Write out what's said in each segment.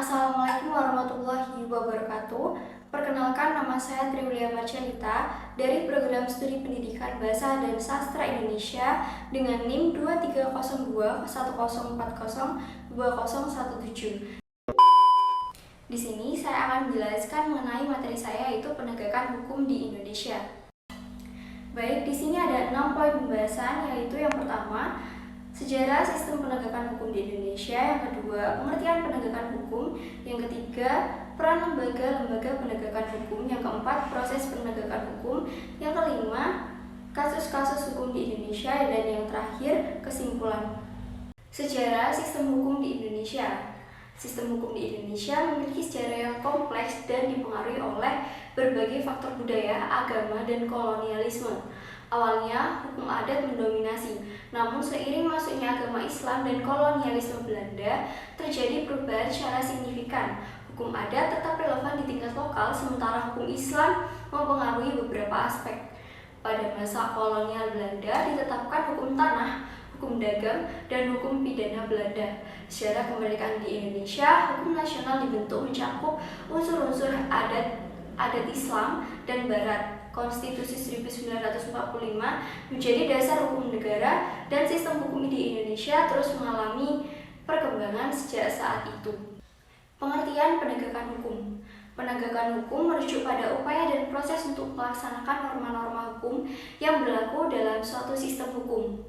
Assalamualaikum warahmatullahi wabarakatuh. Perkenalkan, nama saya Triulia Marcelita dari Program Studi Pendidikan Bahasa dan Sastra Indonesia dengan NIM 2302 101402017. Di sini saya akan menjelaskan mengenai materi saya, yaitu penegakan hukum di Indonesia. Baik, di sini ada 6 poin pembahasan, yaitu yang pertama, sejarah sistem penegakan hukum di Indonesia. Yang kedua, pengertian penegakan hukum. Yang ketiga, peran lembaga-lembaga penegakan hukum. Yang keempat, proses penegakan hukum. Yang kelima, kasus-kasus hukum di Indonesia. Dan yang terakhir, kesimpulan. Sejarah sistem hukum di Indonesia. Sistem hukum di Indonesia memiliki sejarah yang kompleks dan dipengaruhi oleh berbagai faktor budaya, agama, dan kolonialisme. Awalnya, hukum adat mendominasi, namun seiring masuknya agama Islam dan kolonialisme Belanda, terjadi perubahan secara signifikan. Hukum adat tetap relevan di tingkat lokal, sementara hukum Islam mempengaruhi beberapa aspek. Pada masa kolonial Belanda ditetapkan hukum tanah, hukum dagang, dan hukum pidana Belanda. Sejarah kemerdekaan di Indonesia, hukum nasional dibentuk mencakup unsur-unsur adat Islam dan Barat. Konstitusi 1945 menjadi dasar hukum negara, dan sistem hukum di Indonesia terus mengalami perkembangan sejak saat itu. Pengertian penegakan hukum. Penegakan hukum merujuk pada upaya dan proses untuk melaksanakan norma-norma hukum yang berlaku dalam suatu sistem hukum,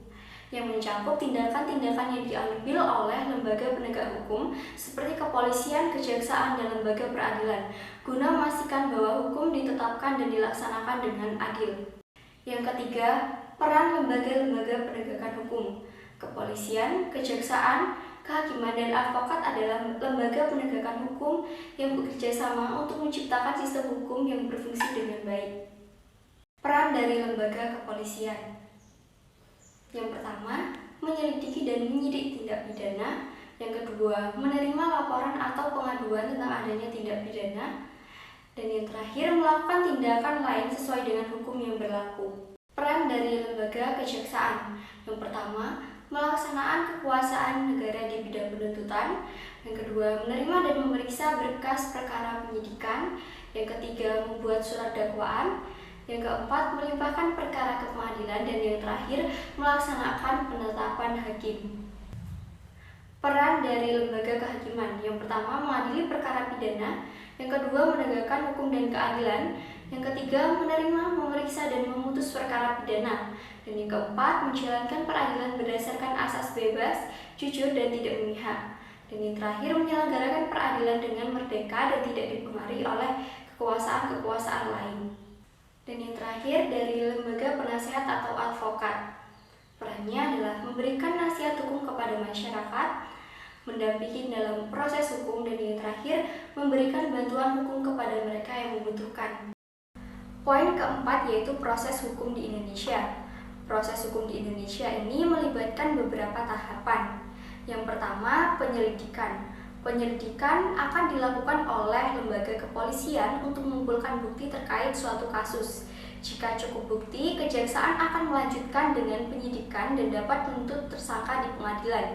yang mencakup tindakan-tindakan yang diambil oleh lembaga penegak hukum seperti kepolisian, kejaksaan, dan lembaga peradilan, guna memastikan bahwa hukum ditetapkan dan dilaksanakan dengan adil. Yang ketiga, peran lembaga-lembaga penegakan hukum. Kepolisian, kejaksaan, kehakiman, dan advokat adalah lembaga penegakan hukum yang bekerja sama untuk menciptakan sistem hukum yang berfungsi dengan baik. Peran dari lembaga kepolisian. Yang pertama, menyelidiki dan menyidik tindak pidana. Yang kedua, menerima laporan atau pengaduan tentang adanya tindak pidana. Dan yang terakhir, melakukan tindakan lain sesuai dengan hukum yang berlaku. Peran dari lembaga kejaksaan. Yang pertama, melaksanaan kekuasaan negara di bidang penuntutan. Yang kedua, menerima dan memeriksa berkas perkara penyidikan. Yang ketiga, membuat surat dakwaan. Yang keempat, melimpahkan perkara ke pengadilan. Dan yang terakhir, melaksanakan penetapan hakim. Peran dari lembaga kehakiman. Yang pertama, mengadili perkara pidana. Yang kedua, menegakkan hukum dan keadilan. Yang ketiga, menerima, memeriksa, dan memutus perkara pidana. Dan yang keempat, menjalankan peradilan berdasarkan asas bebas, jujur, dan tidak memihak. Dan yang terakhir, menyelenggarakan peradilan dengan merdeka dan tidak dipengaruhi oleh kekuasaan-kekuasaan lain. Dan yang terakhir, dari lembaga penasehat atau advokat. Perannya adalah memberikan nasihat hukum kepada masyarakat, mendampingi dalam proses hukum, dan yang terakhir, memberikan bantuan hukum kepada mereka yang membutuhkan. Poin keempat yaitu proses hukum di Indonesia. Proses hukum di Indonesia ini melibatkan beberapa tahapan. Yang pertama, penyelidikan. Penyelidikan akan dilakukan oleh lembaga kepolisian untuk mengumpulkan bukti terkait suatu kasus. Jika cukup bukti, kejaksaan akan melanjutkan dengan penyidikan dan dapat menuntut tersangka di pengadilan.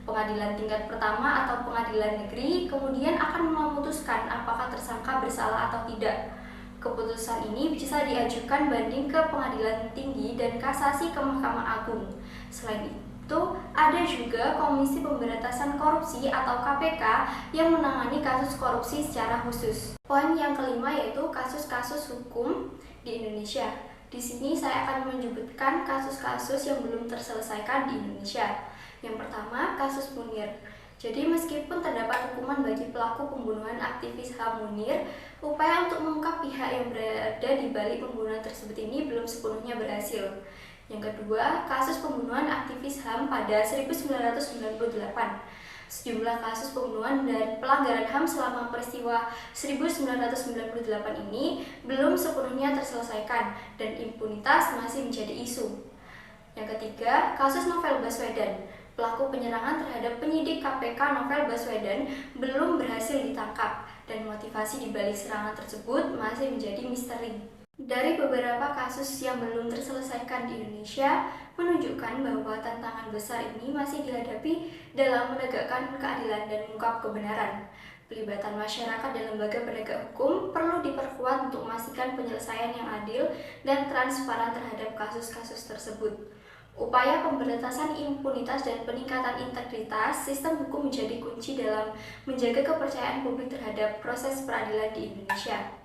Pengadilan tingkat pertama atau pengadilan negeri kemudian akan memutuskan apakah tersangka bersalah atau tidak. Keputusan ini bisa diajukan banding ke pengadilan tinggi dan kasasi ke Mahkamah Agung. Selain itu, ada juga Komisi Pemberantasan Korupsi atau KPK yang menangani kasus korupsi secara khusus. Poin yang kelima yaitu kasus-kasus hukum di Indonesia. Di sini saya akan menyebutkan kasus-kasus yang belum terselesaikan di Indonesia. Yang pertama, kasus Munir. Jadi meskipun terdapat hukuman bagi pelaku pembunuhan aktivis HAM Munir, upaya untuk mengungkap pihak yang berada di balik pembunuhan tersebut ini belum sepenuhnya berhasil. Yang kedua, kasus pembunuhan aktivis HAM pada 1998. Sejumlah kasus pembunuhan dan pelanggaran HAM selama peristiwa 1998 ini belum sepenuhnya terselesaikan dan impunitas masih menjadi isu. Yang ketiga, kasus Novel Baswedan. Pelaku penyerangan terhadap penyidik KPK Novel Baswedan belum berhasil ditangkap dan motivasi dibalik serangan tersebut masih menjadi misteri. Dari beberapa kasus yang belum terselesaikan di Indonesia menunjukkan bahwa tantangan besar ini masih dihadapi dalam menegakkan keadilan dan mengungkap kebenaran. Pelibatan masyarakat dan lembaga penegak hukum perlu diperkuat untuk memastikan penyelesaian yang adil dan transparan terhadap kasus-kasus tersebut. Upaya pemberantasan impunitas dan peningkatan integritas sistem hukum menjadi kunci dalam menjaga kepercayaan publik terhadap proses peradilan di Indonesia.